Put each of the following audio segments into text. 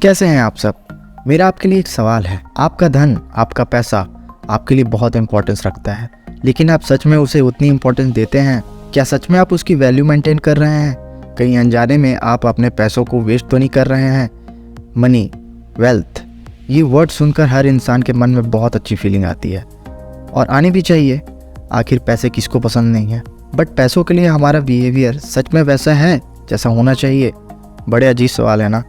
कैसे हैं आप सब। मेरा आपके लिए एक सवाल है। आपका धन, आपका पैसा आपके लिए बहुत इंपॉर्टेंस रखता है, लेकिन आप सच में उसे उतनी इंपॉर्टेंस देते हैं? क्या सच में आप उसकी वैल्यू मेंटेन कर रहे हैं? कहीं अनजाने में आप अपने पैसों को वेस्ट तो नहीं कर रहे हैं? मनी, वेल्थ, ये वर्ड सुनकर हर इंसान के मन में बहुत अच्छी फीलिंग आती है और आनी भी चाहिए। आखिर पैसे किसको पसंद नहीं है। बट पैसों के लिए हमारा बिहेवियर सच में वैसा है जैसा होना चाहिए? बड़े अजीब सवाल है ना,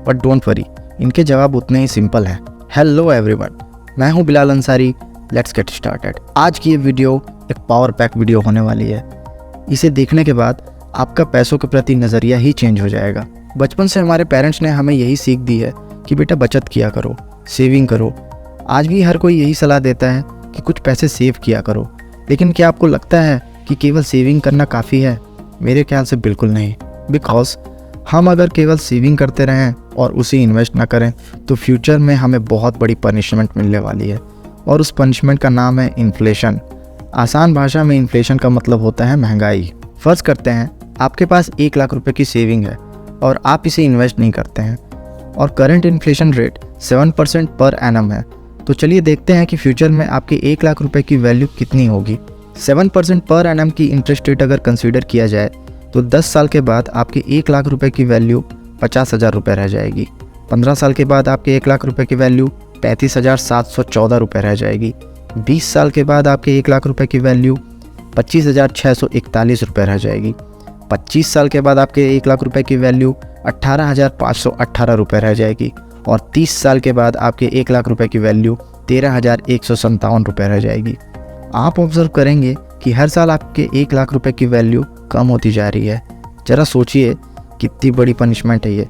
बट डोंट वरी, इनके जवाब उतने ही सिंपल हैं। हेलो एवरीवन, मैं हूं Bilal Ansari. Let's get started. आज की ये वीडियो एक पावर पैक वीडियो होने वाली है। इसे देखने के बाद आपका पैसों के प्रति नज़रिया ही चेंज हो जाएगा। बचपन से हमारे पेरेंट्स ने हमें यही सीख दी है कि बेटा बचत किया करो, सेविंग करो। आज भी हर कोई यही सलाह देता है कि कुछ पैसे सेव किया करो, लेकिन क्या आपको लगता है कि केवल सेविंग करना काफ़ी है? मेरे ख्याल से बिल्कुल नहीं। बिकॉज हम अगर केवल सेविंग करते रहें और उसे इन्वेस्ट ना करें तो फ्यूचर में हमें बहुत बड़ी पनिशमेंट मिलने वाली है, और उस पनिशमेंट का नाम है इन्फ्लेशन। आसान भाषा में इन्फ्लेशन का मतलब होता है महंगाई। फ़र्ज़ करते हैं आपके पास 1 लाख रुपए की सेविंग है और आप इसे इन्वेस्ट नहीं करते हैं, और current inflation rate 7% per annum है। तो चलिए देखते हैं कि फ्यूचर में आपके 1 लाख रुपए की वैल्यू कितनी होगी। 7% पर एनम की इंटरेस्ट रेट अगर कंसीडर किया जाए तो 10 साल के बाद आपके 1 लाख रुपए की वैल्यू 50,000 रुपये रह जाएगी। 15 साल के बाद आपके 1 लाख रुपए की वैल्यू 35,714 रुपये रह जाएगी। 20 साल के बाद आपके 1 लाख रुपए की वैल्यू 25,641 रुपये रह जाएगी। 25 साल के बाद आपके 1 लाख रुपए की वैल्यू 18,518 रुपये रह जाएगी, और 30 साल के बाद आपके 1 लाख रुपए की वैल्यू 13,157 रुपये रह जाएगी। आप ऑब्जर्व करेंगे कि हर साल आपके 1 लाख रुपए की वैल्यू कम होती जा रही है। ज़रा सोचिए कितनी बड़ी पनिशमेंट है ये।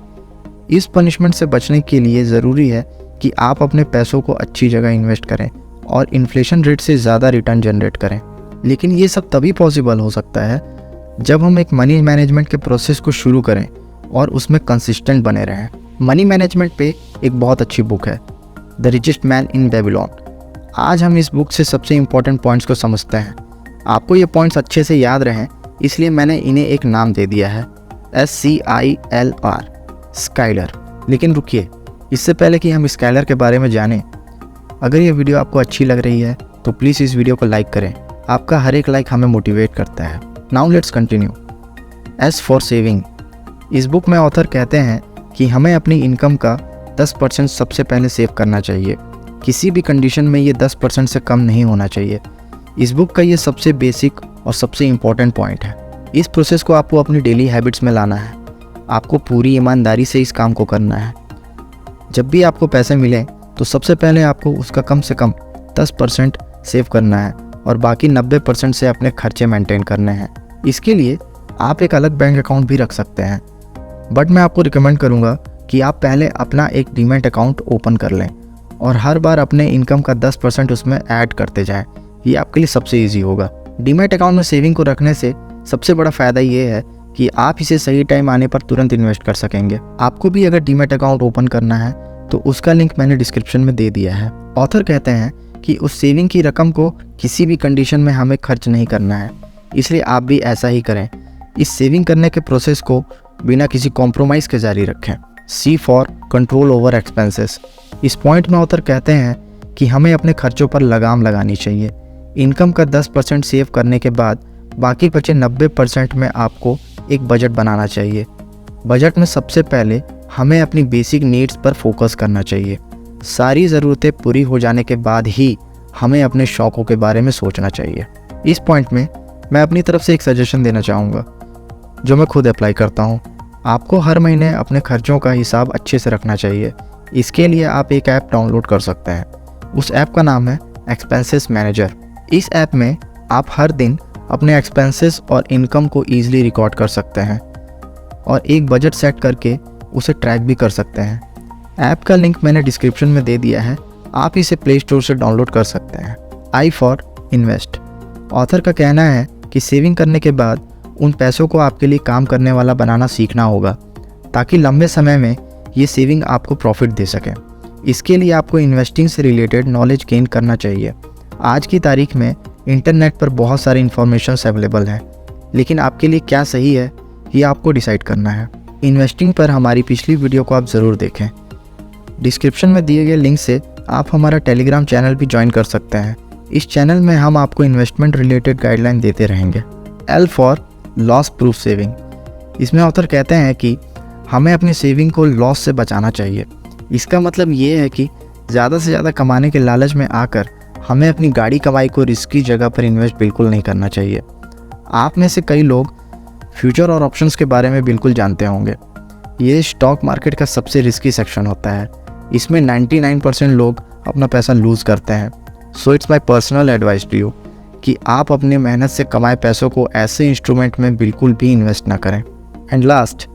इस पनिशमेंट से बचने के लिए ज़रूरी है कि आप अपने पैसों को अच्छी जगह इन्वेस्ट करें और इन्फ्लेशन रेट से ज़्यादा रिटर्न जनरेट करें। लेकिन ये सब तभी पॉसिबल हो सकता है जब हम एक मनी मैनेजमेंट के प्रोसेस को शुरू करें और उसमें कंसिस्टेंट बने रहें। मनी मैनेजमेंट पे एक बहुत अच्छी बुक है, the richest man in Babylon. आज हम इस बुक से सबसे इम्पोर्टेंट पॉइंट्स को समझते हैं। आपको ये पॉइंट्स अच्छे से याद रहें, इसलिए मैंने इन्हें एक नाम दे दिया है, SCILR, स्काइलर। लेकिन रुकिए, इससे पहले कि हम स्काइलर के बारे में जानें, अगर ये वीडियो आपको अच्छी लग रही है तो प्लीज़ इस वीडियो को लाइक करें। आपका हर एक लाइक हमें मोटिवेट करता है। Now let's continue. S for saving. इस बुक में ऑथर कहते हैं कि हमें अपनी इनकम का 10% सबसे पहले सेव करना चाहिए। किसी भी कंडीशन में ये 10% से कम नहीं होना चाहिए। इस बुक का ये सबसे बेसिक और सबसे इम्पॉर्टेंट पॉइंट है। इस प्रोसेस को आपको अपनी डेली हैबिट्स में लाना है। आपको पूरी ईमानदारी से इस काम को करना है। जब भी आपको पैसे मिलें तो सबसे पहले आपको उसका कम से कम 10% सेव करना है, और बाकी 90% से अपने खर्चे मेंटेन करने हैं। इसके लिए आप एक अलग बैंक अकाउंट भी रख सकते हैं, बट मैं आपको रिकमेंड करूँगा कि आप पहले अपना एक डीमैट अकाउंट ओपन कर लें और हर बार अपने इनकम का 10% उसमें ऐड करते जाएं। ये आपके लिए सबसे ईजी होगा। डीमैट अकाउंट में सेविंग को रखने से सबसे बड़ा फ़ायदा ये है कि आप इसे सही टाइम आने पर तुरंत इन्वेस्ट कर सकेंगे। आपको भी अगर डीमैट अकाउंट ओपन करना है तो उसका लिंक मैंने डिस्क्रिप्शन में दे दिया है। ऑथर कहते हैं कि उस सेविंग की रकम को किसी भी कंडीशन में हमें खर्च नहीं करना है, इसलिए आप भी ऐसा ही करें। इस सेविंग करने के प्रोसेस को बिना किसी कॉम्प्रोमाइज़ के जारी रखें। C for control over expenses. इस पॉइंट में ऑथर कहते हैं कि हमें अपने खर्चों पर लगाम लगानी चाहिए। इनकम का 10% सेव करने के बाद बाकी बचे 90% में आपको एक बजट बनाना चाहिए। बजट में सबसे पहले हमें अपनी बेसिक नीड्स पर फोकस करना चाहिए। सारी ज़रूरतें पूरी हो जाने के बाद ही हमें अपने शौक़ों के बारे में सोचना चाहिए। इस पॉइंट में मैं अपनी तरफ से एक सजेशन देना चाहूँगा जो मैं खुद अप्लाई करता हूँ। आपको हर महीने अपने खर्चों का हिसाब अच्छे से रखना चाहिए। इसके लिए आप एक ऐप डाउनलोड कर सकते हैं। उस ऐप का नाम है एक्सपेंसेस मैनेजर। इस ऐप में आप हर दिन अपने एक्सपेंसेस और इनकम को ईजिली रिकॉर्ड कर सकते हैं और एक बजट सेट करके उसे ट्रैक भी कर सकते हैं। ऐप का लिंक मैंने डिस्क्रिप्शन में दे दिया है। आप इसे प्ले स्टोर से डाउनलोड कर सकते हैं। I for invest. ऑथर का कहना है कि सेविंग करने के बाद उन पैसों को आपके लिए काम करने वाला बनाना सीखना होगा, ताकि लंबे समय में ये सेविंग आपको प्रॉफिट दे सके। इसके लिए आपको इन्वेस्टिंग से रिलेटेड नॉलेज गेन करना चाहिए। आज की तारीख में इंटरनेट पर बहुत सारे इन्फॉर्मेशन अवेलेबल हैं, लेकिन आपके लिए क्या सही है ये आपको डिसाइड करना है। इन्वेस्टिंग पर हमारी पिछली वीडियो को आप ज़रूर देखें। डिस्क्रिप्शन में दिए गए लिंक से आप हमारा टेलीग्राम चैनल भी ज्वाइन कर सकते हैं। इस चैनल में हम आपको इन्वेस्टमेंट रिलेटेड गाइडलाइन देते रहेंगे। L for loss proof saving. इसमें ऑथर कहते हैं कि हमें अपनी सेविंग को लॉस से बचाना चाहिए। इसका मतलब ये है कि ज़्यादा से ज़्यादा कमाने के लालच में आकर हमें अपनी गाड़ी कमाई को रिस्की जगह पर इन्वेस्ट बिल्कुल नहीं करना चाहिए। आप में से कई लोग फ्यूचर और ऑप्शंस के बारे में बिल्कुल जानते होंगे। ये स्टॉक मार्केट का सबसे रिस्की सेक्शन होता है। इसमें 99% लोग अपना पैसा लूज़ करते हैं। So it's my personal advice to you कि आप अपने मेहनत से कमाए पैसों को ऐसे इंस्ट्रूमेंट में बिल्कुल भी इन्वेस्ट ना करें। And last,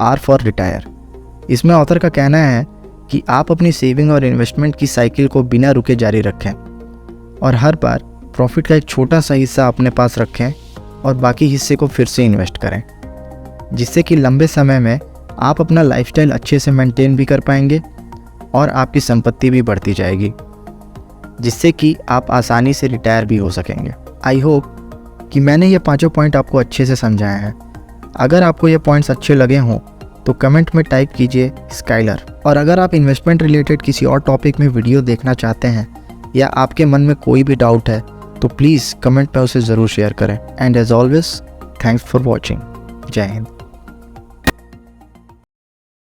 R for retire. इसमें ऑथर का कहना है कि आप अपनी सेविंग और इन्वेस्टमेंट की साइकिल को बिना रुके जारी रखें और हर बार प्रॉफिट का एक छोटा सा हिस्सा अपने पास रखें और बाकी हिस्से को फिर से इन्वेस्ट करें, जिससे कि लंबे समय में आप अपना लाइफस्टाइल अच्छे से मेंटेन भी कर पाएंगे और आपकी संपत्ति भी बढ़ती जाएगी, जिससे कि आप आसानी से रिटायर भी हो सकेंगे। आई होप कि मैंने ये 5 पॉइंट आपको अच्छे से समझाए हैं। अगर आपको ये पॉइंट्स अच्छे लगे हों तो कमेंट में टाइप कीजिए स्काइलर। और अगर आप इन्वेस्टमेंट रिलेटेड किसी और टॉपिक में वीडियो देखना चाहते हैं या आपके मन में कोई भी डाउट है तो प्लीज़ कमेंट में उसे ज़रूर शेयर करें। And as always, thanks for watching. जय हिंद।